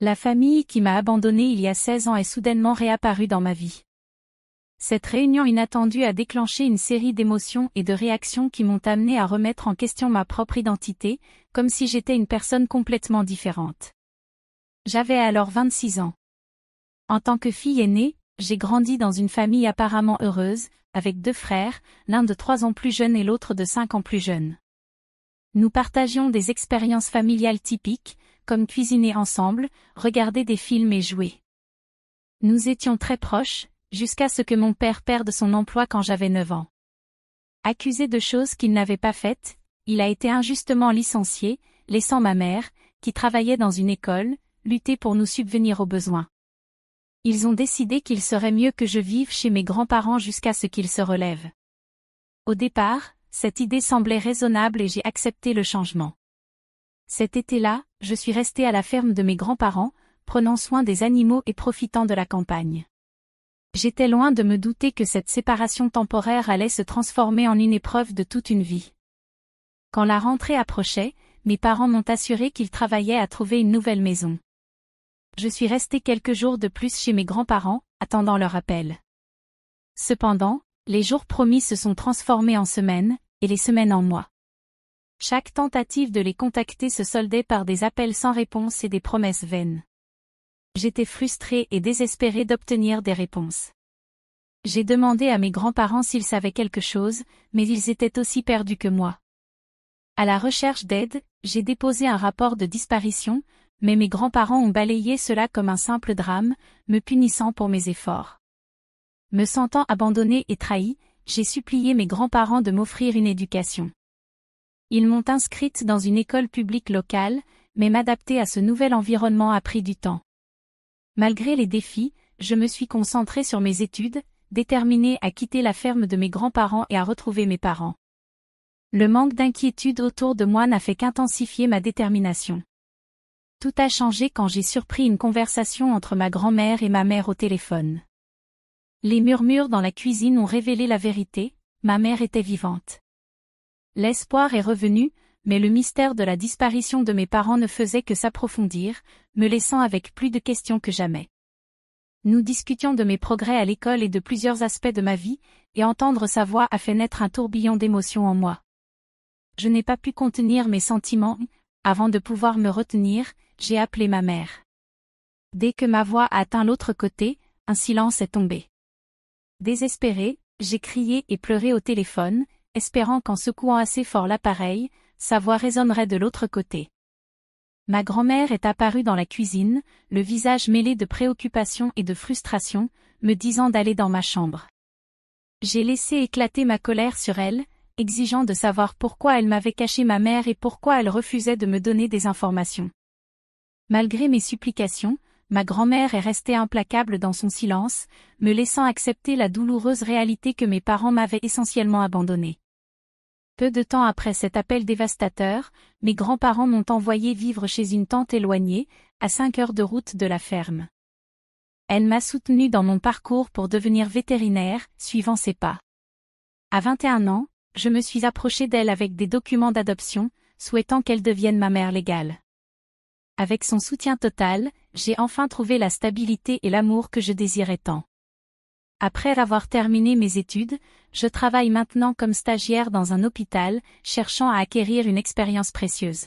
La famille qui m'a abandonnée il y a 16 ans est soudainement réapparue dans ma vie. Cette réunion inattendue a déclenché une série d'émotions et de réactions qui m'ont amené à remettre en question ma propre identité, comme si j'étais une personne complètement différente. J'avais alors 26 ans. En tant que fille aînée, j'ai grandi dans une famille apparemment heureuse, avec 2 frères, l'un de 3 ans plus jeune et l'autre de 5 ans plus jeune. Nous partagions des expériences familiales typiques, comme cuisiner ensemble, regarder des films et jouer. Nous étions très proches, jusqu'à ce que mon père perde son emploi quand j'avais 9 ans. Accusé de choses qu'il n'avait pas faites, il a été injustement licencié, laissant ma mère, qui travaillait dans une école, lutter pour nous subvenir aux besoins. Ils ont décidé qu'il serait mieux que je vive chez mes grands-parents jusqu'à ce qu'ils se relèvent. Au départ, cette idée semblait raisonnable et j'ai accepté le changement. Cet été-là, je suis restée à la ferme de mes grands-parents, prenant soin des animaux et profitant de la campagne. J'étais loin de me douter que cette séparation temporaire allait se transformer en une épreuve de toute une vie. Quand la rentrée approchait, mes parents m'ont assuré qu'ils travaillaient à trouver une nouvelle maison. Je suis restée quelques jours de plus chez mes grands-parents, attendant leur appel. Cependant, les jours promis se sont transformés en semaines, et les semaines en mois. Chaque tentative de les contacter se soldait par des appels sans réponse et des promesses vaines. J'étais frustrée et désespérée d'obtenir des réponses. J'ai demandé à mes grands-parents s'ils savaient quelque chose, mais ils étaient aussi perdus que moi. À la recherche d'aide, j'ai déposé un rapport de disparition, mais mes grands-parents ont balayé cela comme un simple drame, me punissant pour mes efforts. Me sentant abandonnée et trahie, j'ai supplié mes grands-parents de m'offrir une éducation. Ils m'ont inscrite dans une école publique locale, mais m'adapter à ce nouvel environnement a pris du temps. Malgré les défis, je me suis concentrée sur mes études, déterminée à quitter la ferme de mes grands-parents et à retrouver mes parents. Le manque d'inquiétude autour de moi n'a fait qu'intensifier ma détermination. Tout a changé quand j'ai surpris une conversation entre ma grand-mère et ma mère au téléphone. Les murmures dans la cuisine ont révélé la vérité, ma mère était vivante. L'espoir est revenu, mais le mystère de la disparition de mes parents ne faisait que s'approfondir, me laissant avec plus de questions que jamais. Nous discutions de mes progrès à l'école et de plusieurs aspects de ma vie, et entendre sa voix a fait naître un tourbillon d'émotions en moi. Je n'ai pas pu contenir mes sentiments, avant de pouvoir me retenir, j'ai appelé ma mère. Dès que ma voix a atteint l'autre côté, un silence est tombé. Désespérée, j'ai crié et pleuré au téléphone, espérant qu'en secouant assez fort l'appareil, sa voix résonnerait de l'autre côté. Ma grand-mère est apparue dans la cuisine, le visage mêlé de préoccupation et de frustration, me disant d'aller dans ma chambre. J'ai laissé éclater ma colère sur elle, exigeant de savoir pourquoi elle m'avait caché ma mère et pourquoi elle refusait de me donner des informations. Malgré mes supplications, ma grand-mère est restée implacable dans son silence, me laissant accepter la douloureuse réalité que mes parents m'avaient essentiellement abandonnée. Peu de temps après cet appel dévastateur, mes grands-parents m'ont envoyé vivre chez une tante éloignée, à 5 heures de route de la ferme. Elle m'a soutenue dans mon parcours pour devenir vétérinaire, suivant ses pas. À 21 ans, je me suis approchée d'elle avec des documents d'adoption, souhaitant qu'elle devienne ma mère légale. Avec son soutien total, j'ai enfin trouvé la stabilité et l'amour que je désirais tant. Après avoir terminé mes études, je travaille maintenant comme stagiaire dans un hôpital, cherchant à acquérir une expérience précieuse.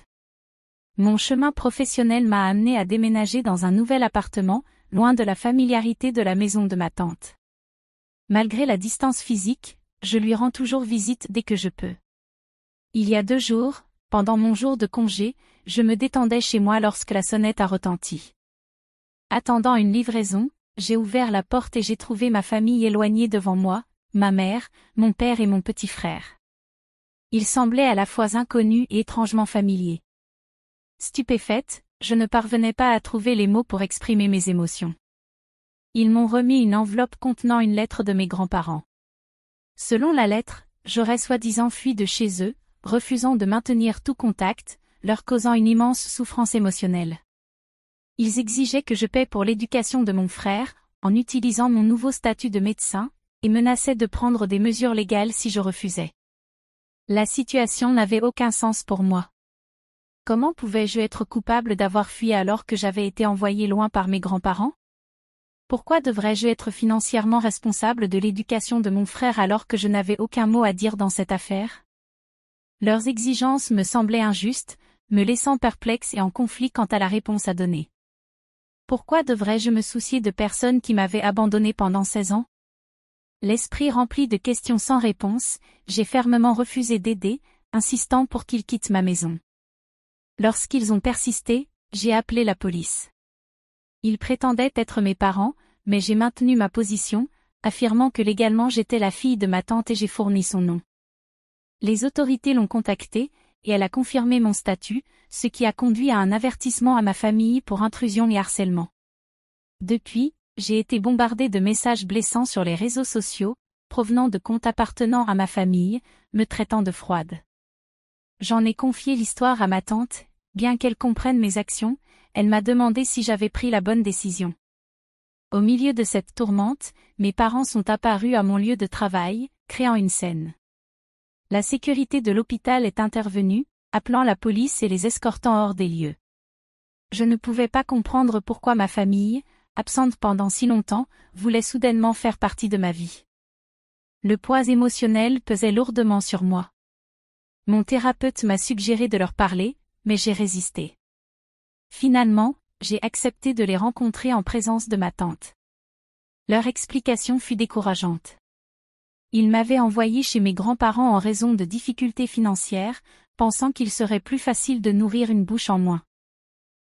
Mon chemin professionnel m'a amené à déménager dans un nouvel appartement, loin de la familiarité de la maison de ma tante. Malgré la distance physique, je lui rends toujours visite dès que je peux. Il y a 2 jours, pendant mon jour de congé, je me détendais chez moi lorsque la sonnette a retenti. Attendant une livraison, j'ai ouvert la porte et j'ai trouvé ma famille éloignée devant moi, ma mère, mon père et mon petit frère. Ils semblaient à la fois inconnus et étrangement familiers. Stupéfaite, je ne parvenais pas à trouver les mots pour exprimer mes émotions. Ils m'ont remis une enveloppe contenant une lettre de mes grands-parents. Selon la lettre, j'aurais soi-disant fui de chez eux, refusant de maintenir tout contact, leur causant une immense souffrance émotionnelle. Ils exigeaient que je paie pour l'éducation de mon frère, en utilisant mon nouveau statut de médecin, et menaçaient de prendre des mesures légales si je refusais. La situation n'avait aucun sens pour moi. Comment pouvais-je être coupable d'avoir fui alors que j'avais été envoyé loin par mes grands-parents? Pourquoi devrais-je être financièrement responsable de l'éducation de mon frère alors que je n'avais aucun mot à dire dans cette affaire? Leurs exigences me semblaient injustes, me laissant perplexe et en conflit quant à la réponse à donner. Pourquoi devrais-je me soucier de personnes qui m'avaient abandonné pendant 16 ans? L'esprit rempli de questions sans réponse, j'ai fermement refusé d'aider, insistant pour qu'ils quittent ma maison. Lorsqu'ils ont persisté, j'ai appelé la police. Ils prétendaient être mes parents, mais j'ai maintenu ma position, affirmant que légalement j'étais la fille de ma tante et j'ai fourni son nom. Les autorités l'ont contactée, et elle a confirmé mon statut, ce qui a conduit à un avertissement à ma famille pour intrusion et harcèlement. Depuis, j'ai été bombardée de messages blessants sur les réseaux sociaux, provenant de comptes appartenant à ma famille, me traitant de froide. J'en ai confié l'histoire à ma tante, bien qu'elle comprenne mes actions, elle m'a demandé si j'avais pris la bonne décision. Au milieu de cette tourmente, mes parents sont apparus à mon lieu de travail, créant une scène. La sécurité de l'hôpital est intervenue, appelant la police et les escortant hors des lieux. Je ne pouvais pas comprendre pourquoi ma famille, absente pendant si longtemps, voulait soudainement faire partie de ma vie. Le poids émotionnel pesait lourdement sur moi. Mon thérapeute m'a suggéré de leur parler, mais j'ai résisté. Finalement, j'ai accepté de les rencontrer en présence de ma tante. Leur explication fut décourageante. Ils m'avaient envoyé chez mes grands-parents en raison de difficultés financières, pensant qu'il serait plus facile de nourrir une bouche en moins.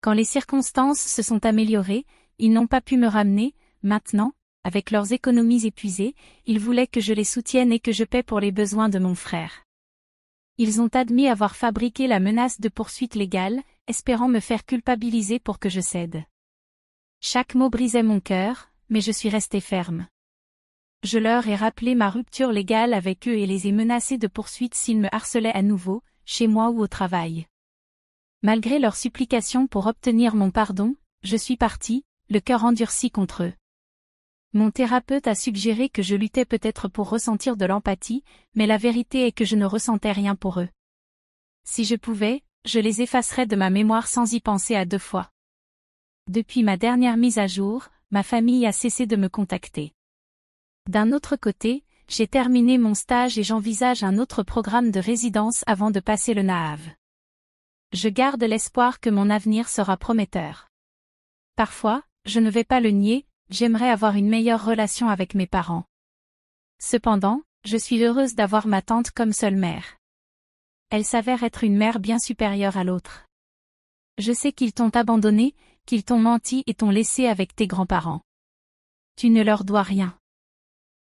Quand les circonstances se sont améliorées, ils n'ont pas pu me ramener, maintenant, avec leurs économies épuisées, ils voulaient que je les soutienne et que je paie pour les besoins de mon frère. Ils ont admis avoir fabriqué la menace de poursuite légale, espérant me faire culpabiliser pour que je cède. Chaque mot brisait mon cœur, mais je suis restée ferme. Je leur ai rappelé ma rupture légale avec eux et les ai menacés de poursuite s'ils me harcelaient à nouveau, chez moi ou au travail. Malgré leurs supplications pour obtenir mon pardon, je suis partie, le cœur endurci contre eux. Mon thérapeute a suggéré que je luttais peut-être pour ressentir de l'empathie, mais la vérité est que je ne ressentais rien pour eux. Si je pouvais, je les effacerais de ma mémoire sans y penser à 2 fois. Depuis ma dernière mise à jour, ma famille a cessé de me contacter. D'un autre côté, j'ai terminé mon stage et j'envisage un autre programme de résidence avant de passer le NAAV. Je garde l'espoir que mon avenir sera prometteur. Parfois, je ne vais pas le nier, j'aimerais avoir une meilleure relation avec mes parents. Cependant, je suis heureuse d'avoir ma tante comme seule mère. Elle s'avère être une mère bien supérieure à l'autre. Je sais qu'ils t'ont abandonné, qu'ils t'ont menti et t'ont laissé avec tes grands-parents. Tu ne leur dois rien.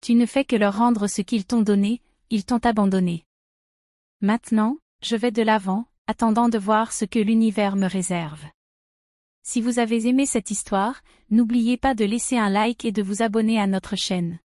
Tu ne fais que leur rendre ce qu'ils t'ont donné, ils t'ont abandonné. Maintenant, je vais de l'avant, attendant de voir ce que l'univers me réserve. Si vous avez aimé cette histoire, n'oubliez pas de laisser un like et de vous abonner à notre chaîne.